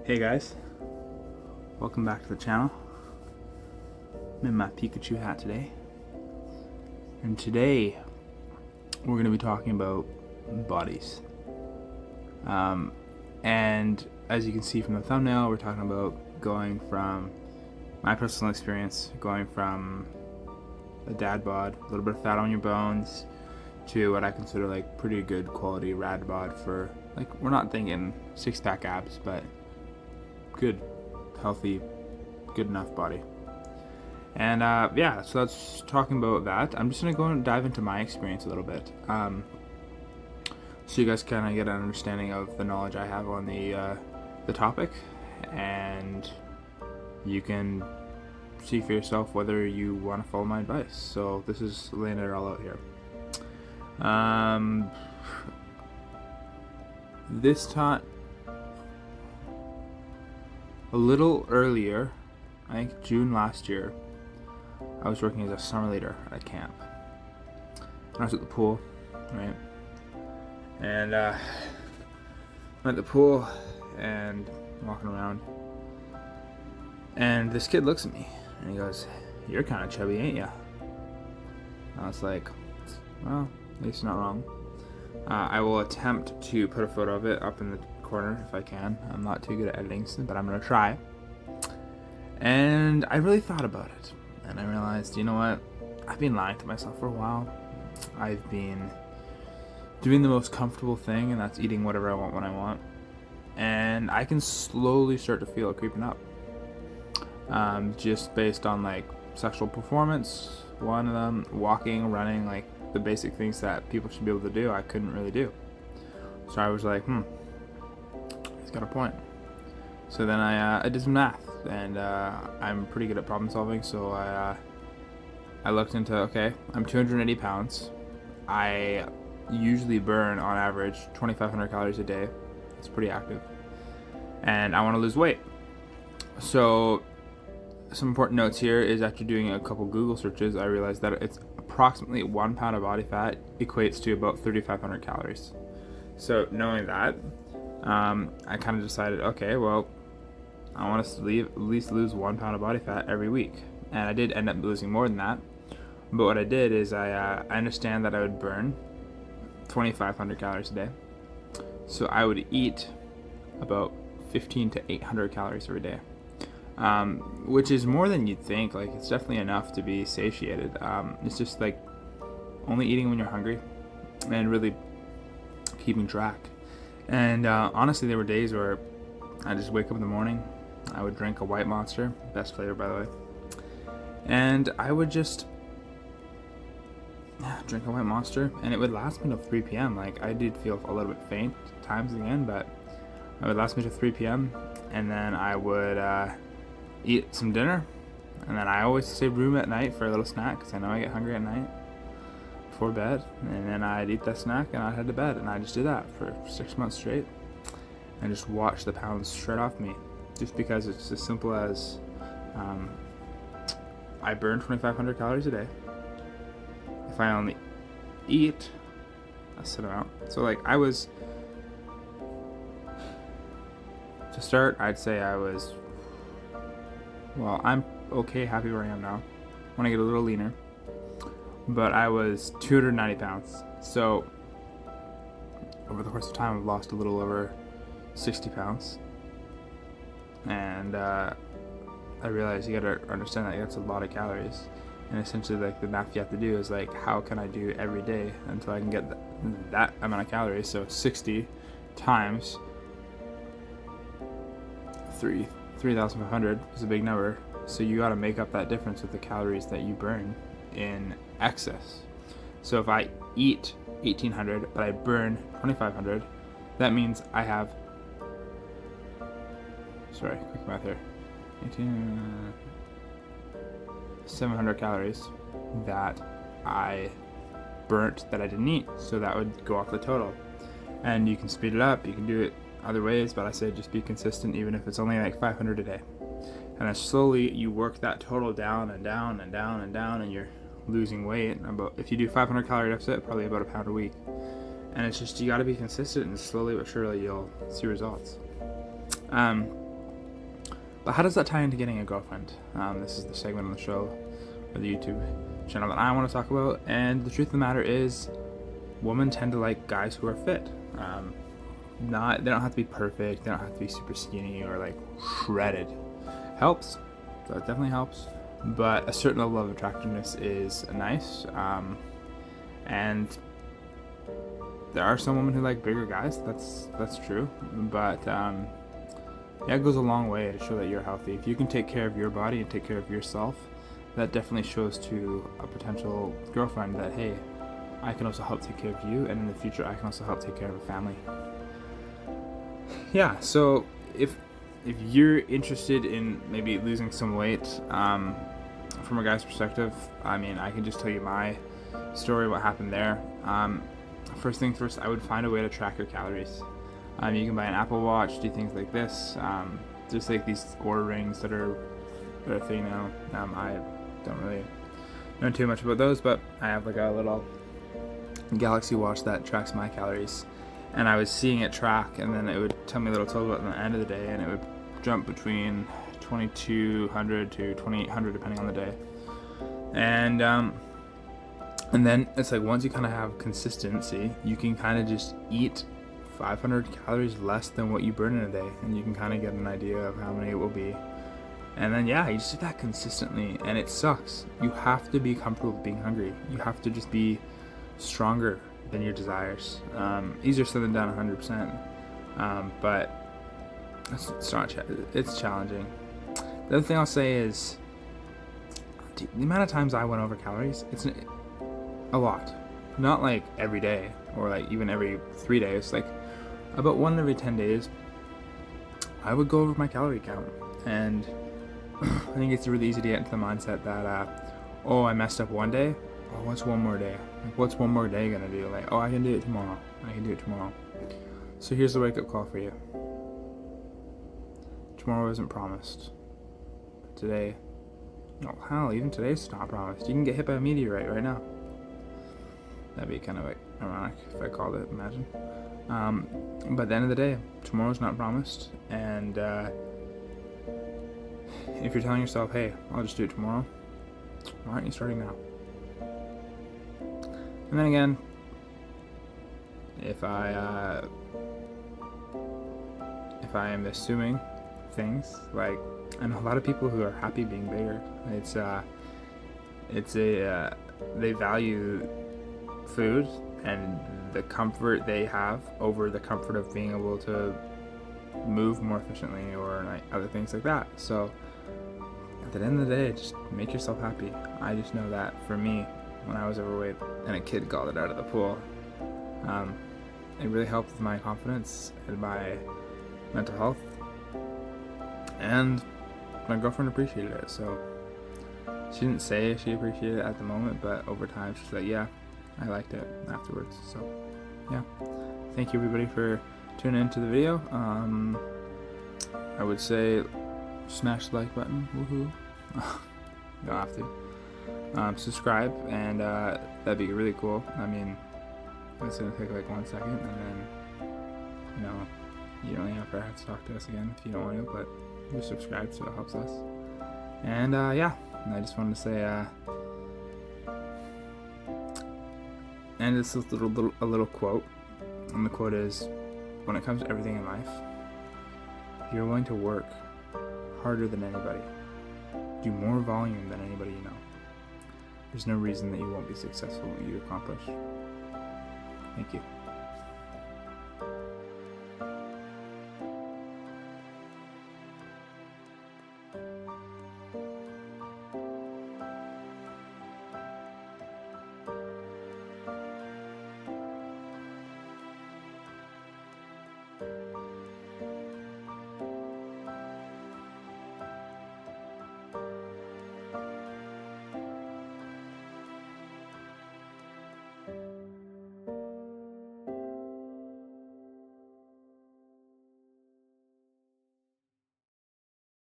Hey guys, welcome back to the channel. I'm in my Pikachu hat today, and today we're going to be talking about bodies. And as you can see from the thumbnail, we're talking about going from my personal experience, going from a dad bod, a little bit of fat on your bones, to what I consider like pretty good quality rad bod for, like, we're not thinking six-pack abs, but good, healthy, good enough body. And yeah, so that's talking about that. I'm just gonna go and dive into my experience a little bit, so you guys kind of get an understanding of the knowledge I have on the topic, and you can see for yourself whether you want to follow my advice. So this is laying it all out here. This time, a little earlier, I think June last year, I was working as a summer leader at a camp. And I was at the pool, right? And I'm at the pool and walking around, and this kid looks at me and he goes, "You're kind of chubby, ain't ya?" And I was like, well, at least you're not wrong. I will attempt to put a photo of it up in the corner if I can. I'm not too good at editing, but I'm gonna try. And I really thought about it, and I realized, you know what? I've been lying to myself for a while. I've been doing the most comfortable thing, and that's eating whatever I want when I want. And I can slowly start to feel it creeping up. Just based on like sexual performance, one of them, walking, running, like the basic things that people should be able to do, I couldn't really do. So I was like, he's got a point. So then I did some math, and I'm pretty good at problem solving, so I looked into, okay, I'm 280 pounds. I usually burn on average 2,500 calories a day. It's pretty active. And I want to lose weight. So some important notes here is, after doing a couple Google searches, I realized that it's approximately 1 pound of body fat equates to about 3,500 calories. So knowing that, I kind of decided, okay, well, I want to at least lose 1 pound of body fat every week. And I did end up losing more than that. But what I did is I understand that I would burn 2,500 calories a day. So I would eat about 15 to 800 calories every day. Which is more than you'd think. Like, it's definitely enough to be satiated. It's just like only eating when you're hungry and really keeping track. And honestly, there were days where I just wake up in the morning, I would drink a white Monster, best flavor by the way, and I would just drink a white Monster, and it would last me till 3 p.m. Like, I did feel a little bit faint at times again, but it would last me till 3 p.m. and then I would eat some dinner, and then I always save room at night for a little snack, because I know I get hungry at night before bed, and then I'd eat that snack and I'd head to bed. And I just did that for 6 months straight, and just watch the pounds shred off me, just because it's as simple as I burn 2,500 calories a day. If I only eat a set amount, so like I was, to start, I'd say I was, well, I'm okay, happy where I am now. I want to get a little leaner, but I was 290 pounds. So over the course of time, I've lost a little over 60 pounds. And I realized you gotta understand that that's a lot of calories. And essentially, like, the math you have to do is like, how can I do every day until I can get that amount of calories? So 60 times 3,500 is a big number. So you got to make up that difference with the calories that you burn in excess. So if I eat 1,800 but I burn 2,500, that means I have, sorry, quick math here, 700 calories that I burnt that I didn't eat. So that would go off the total. And you can speed it up, you can do it other ways, but I say just be consistent, even if it's only like 500 a day. And then slowly you work that total down and down and down and down, and you're losing weight. About, if you do 500 calorie deficit, probably about a pound a week. And it's just, you got to be consistent, and slowly but surely you'll see results. But how does that tie into getting a girlfriend? This is the segment on the show, or the YouTube channel that I want to talk about. And the truth of the matter is, women tend to like guys who are fit. They don't have to be perfect. They don't have to be super skinny or like shredded. Helps. So it definitely helps. But a certain level of attractiveness is nice. And there are some women who like bigger guys. That's true. But yeah, it goes a long way to show that you're healthy. If you can take care of your body and take care of yourself, that definitely shows to a potential girlfriend that, hey, I can also help take care of you, and in the future I can also help take care of a family. Yeah, so if you're interested in maybe losing some weight, from a guy's perspective, I mean, I can just tell you my story, what happened there. First thing first, I would find a way to track your calories. You can buy an Apple Watch, do things like this. Just like these Oura rings that are a thing now. I don't really know too much about those, but I have like a little Galaxy Watch that tracks my calories, and I was seeing it track, and then it would tell me a little total at the end of the day, and it would jump between 2,200 to 2,800 depending on the day. And then it's like once you kind of have consistency, you can kind of just eat 500 calories less than what you burn in a day, and you can kind of get an idea of how many it will be. And then yeah, you just do that consistently, and it sucks. You have to be comfortable with being hungry. You have to just be stronger than your desires. Easier said than done, 100%. But it's challenging. The other thing I'll say is, the amount of times I went over calories, it's a lot. Not like every day, or like even every 3 days. Like about 1 every 10 days, I would go over my calorie count. And I think it's really easy to get into the mindset that, oh, I messed up one day. Oh, what's one more day? Like, what's one more day gonna do? Like, oh, I can do it tomorrow. I can do it tomorrow. So here's the wake-up call for you. Tomorrow isn't promised. But today, no, hell, even today's not promised. You can get hit by a meteorite right now. That'd be kind of like ironic if I called it. Imagine. But at the end of the day, tomorrow's not promised, and if you're telling yourself, hey, I'll just do it tomorrow, why aren't you starting now? And then again, if I am assuming things, like, I know a lot of people who are happy being bigger. They value food and the comfort they have over the comfort of being able to move more efficiently or like other things like that. So at the end of the day, just make yourself happy. I just know that for me, when I was overweight and a kid got it out of the pool, it really helped with my confidence and my mental health, and my girlfriend appreciated it. So she didn't say she appreciated it at the moment, but over time she's like, yeah, I liked it afterwards. So yeah, thank you everybody for tuning into the video. I would say smash the like button, woohoo. You don't have to. Subscribe, and that'd be really cool. I mean, it's gonna take like 1 second, and then, you know, you don't even have to talk to us again if you don't want to, but just subscribe so it helps us. And yeah, I just wanted to say, and this is a little quote, and the quote is, when it comes to everything in life, if you're willing to work harder than anybody, do more volume than anybody you know, there's no reason that you won't be successful in what you accomplish. Thank you.